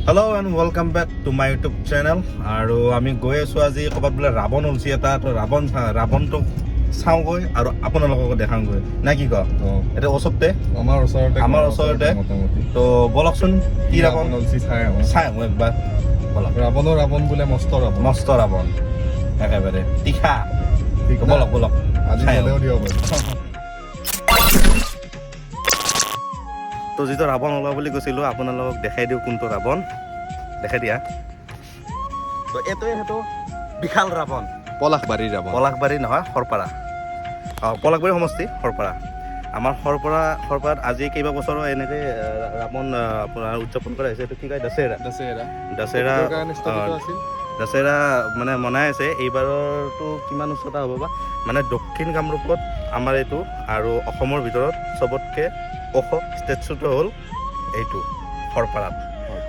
Hello' and welcome back to my YouTube channel. আৰু আমি গৈ আছোঁ আজি ক'ৰবাত বোলে ৰাৱণ ওলছি এটা, তো ৰাৱণটোক চাওঁগৈ আৰু আপোনালোককো দেখাওঁগৈ, নে কি কয়? এতিয়া ওচৰতে আমাৰ ওচৰতে তো বলকচোন কি ৰাৱণ ওলছি চাই আহোঁ একবাৰ। বলক। ৰাৱণ বোলে মস্ত ৰাৱণ একেবাৰে তীখা। বলক আজি হ'লেও দিব পাৰি। তো যিটো ৰাৱণ ওলোৱা বুলি কৈছিলোঁ, আপোনালোকক দেখাই দিওঁ কোনটো ৰাৱণ। দেখাই দিয়া। তো এইটোৱে সেইটো বিশাল ৰাৱণ। পলাশবাৰী নহয়, সৰপাৰা। পলাশবাৰী সমষ্টি, সৰপাৰা। আমাৰ সৰপাৰাত আজি কেইবা বছৰো এনেকৈ ৰাৱণ আপোনাৰ উদযাপন কৰা হৈছে। এইটো কি কয়? দশেৰা মানে মনাই আছে। এইবাৰতো কিমান উচ্চতা হ'ব বা, মানে দক্ষিণ কামৰূপত আমাৰ এইটো আৰু অসমৰ ভিতৰত চবতকৈ ওখ ষ্টেচুটো হ'ল এইটো সৰপাৰাত।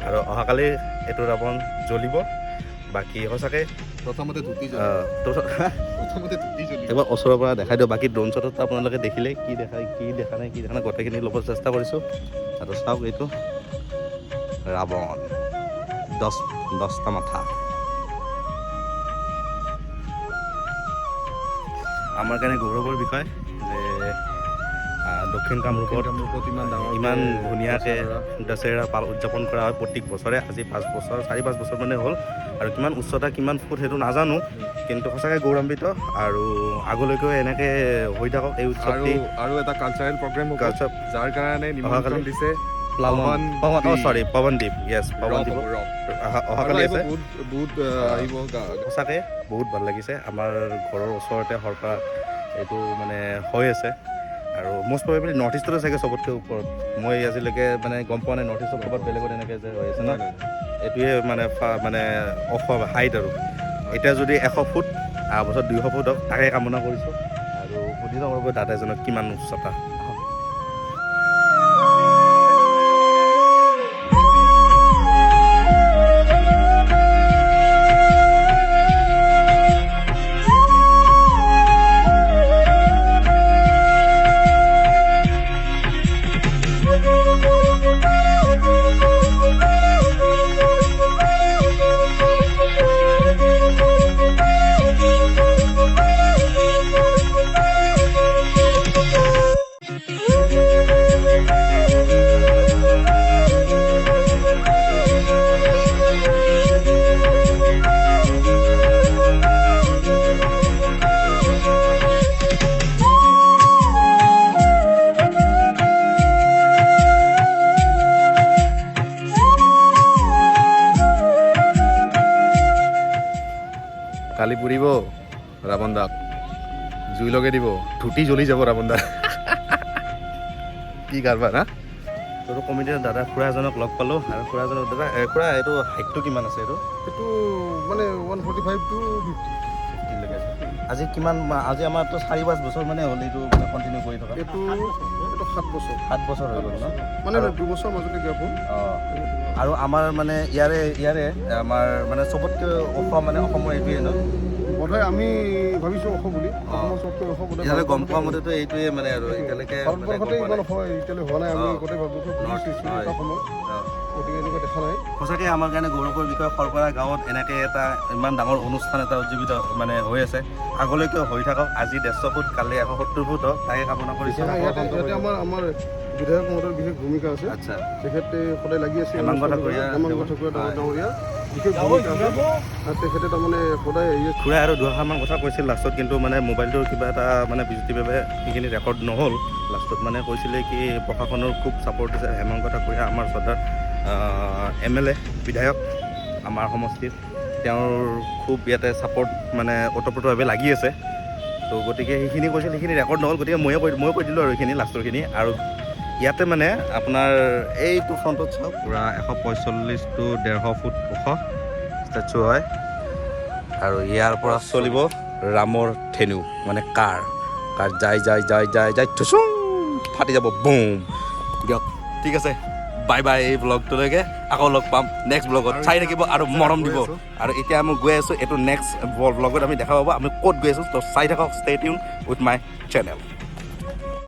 আৰু অহাকালি এইটো ৰাৱণ জ্বলিব। বাকী সঁচাকৈ প্ৰথমতে এবাৰ ওচৰৰ পৰা দেখাই দিওঁ। বাকী ড্ৰোন শ্বটত আপোনালোকে দেখিলে কি দেখা নাই গোটেইখিনি ল'ব চেষ্টা কৰিছোঁ। আৰু চাওক, এইটো ৰাৱণ 10টা মাথা। আমাৰ কাৰণে গৌৰৱৰ বিষয় যে দক্ষিণ কামৰূপত ইমান ধুনীয়াকৈ দশেৰা উদযাপন কৰা হয় প্ৰত্যেক বছৰে। আজি 4-5 বছৰ মানে হ'ল। আৰু কিমান উচ্চতা, কিমান ফুট সেইটো নাজানো, কিন্তু সঁচাকৈ গৌৰৱান্বিত। আৰু আগলৈকেও এনেকৈ হৈ থাকক এই উৎসৱটি। আৰু এটা কালচাৰেল প্ৰগ্ৰেম যাৰ কাৰণে নিমন্ত্ৰণ দিছে পৱনদ্বীপ। অহাকালি আছে। সঁচাকৈ বহুত ভাল লাগিছে। আমাৰ ঘৰৰ ওচৰতে সৰপাৰা এইটো মানে হৈ আছে। আৰু মষ্ট প্ৰবেবলি নৰ্থ ইষ্টতে চাগে চবতকৈ ওপৰত। মই আজিলৈকে মানে গম পোৱা নাই নৰ্থ ইষ্টত ক'ৰবাত বেলেগত এনেকৈ যে হৈ আছে ন। এইটোৱে মানে হাইট। আৰু এতিয়া যদি 100 ফুট, অহা বছৰ 200 ফুট হওক, তাকে কামনা কৰিছোঁ। আৰু সুধি লওঁ ৰ'ব দাদা এজনক কিমান উচ্চতা। কালি পুৰিব ৰাৱণ দাক, জুই লগাই দিব, ধুতি জ্বলি যাব ৰাৱণ দা। কি কাৰবাৰ হা? তোৰ কমিটিৰ দাদা খুৰা এজনক লগ পালোঁ। আৰু খুৰাজনক দাদা খুৰা এইটো হাইটটো কিমান আছে? এইটো মানে 145 to 50 লৈকে আছে। আজি আমাৰতো 4-5 বছৰ মানে হ'ল এইটো মানে কণ্টিনিউ কৰি থকা। এইটো 7 বছৰ হৈ গ'ল ন? মানে 2 বছৰ মাজতে গেপ হ'ল। আৰু আমাৰ মানে ইয়াৰে আমাৰ মানে চবতকৈ ওখ মানে অসমৰ এইটোৱে ন? বোধহয় আমি ভাবিছোঁ ওখ বুলি। অসমৰ চবতকৈ ওখ বোধহয়। এতিয়ালৈ গম পোৱা মতেতো এইটোৱে মানে আৰু এতিয়ালৈকে ভাৰতবৰ্ষতে ইমান ওখ এতিয়ালৈ হোৱা নাই। আমি গোটেই ভাৰতবৰ্ষত এটা সময়, গতিকে এনেকুৱা দেখা নাই। সঁচাকৈ আমাৰ কাৰণে গৌৰৱৰ বিষয়। সৰপাৰা গাঁৱত এনেকৈ এটা ইমান ডাঙৰ অনুষ্ঠান এটা উজ্জীৱিত মানে হৈ আছে। আগলৈকেও হৈ থাকক। আজি 150 ফুট, কালি 170 ফুট হওক, তাকে কামনা কৰিছোঁ। ইয়াতে আমাৰ বিধায়ক মহোদয়ৰ বিশেষ ভূমিকা আছে। আচ্ছা, তেখেতে সদায় লাগি আছে। হেমাংগ ঠাকুৰীয়া বিশেষ ভূমিকা আছে। আৰু তেখেতে তাৰমানে সদায় খুৰাই আৰু দুআষাৰমান কথা কৈছিল লাষ্টত, কিন্তু মানে মোবাইলটোৰ কিবা এটা মানে বিজুতিভাৱে সেইখিনি ৰেকৰ্ড নহ'ল। লাষ্টত মানে কৈছিলে কি প্ৰশাসনৰ খুব ছাপৰ্ট দিছে। হেমাংগ ঠাকুৰীয়া আমাৰ শ্ৰদ্ধাৰ MLA বিধায়ক আমাৰ সমষ্টিত, তেওঁৰ খুব ইয়াতে ছাপৰ্ট মানে ওতঃপ্ৰোতভাৱে লাগি আছে। তো গতিকে সেইখিনি কৈছিল, সেইখিনি ৰেকৰ্ড নহ'ল। গতিকে ময়ো কৈ দিলোঁ আৰু এইখিনি লাষ্টৰখিনি। আৰু ইয়াতে মানে আপোনাৰ এইটো ফ্ৰণ্টত চাওক, পূৰা 145 to 150 ফুট ওখ ষ্টেচু হয়। আৰু ইয়াৰ পৰা চলিব ৰামৰ ধেনু, মানে কাৰ যাই ঠুচুং ফাটি যাব, বুম। দিয়ক, ঠিক আছে, বাই বাই। এই ব্লগটোলৈকে আকৌ লগ পাম নেক্সট ব্লগত। চাই থাকিব আৰু মৰম দিব। আৰু এতিয়া আমি গৈ আছোঁ, এইটো নেক্সট ব্লগত আমি দেখা পাব আমি ক'ত গৈ আছোঁ। তো চাই থাকক, stay tune with my channel.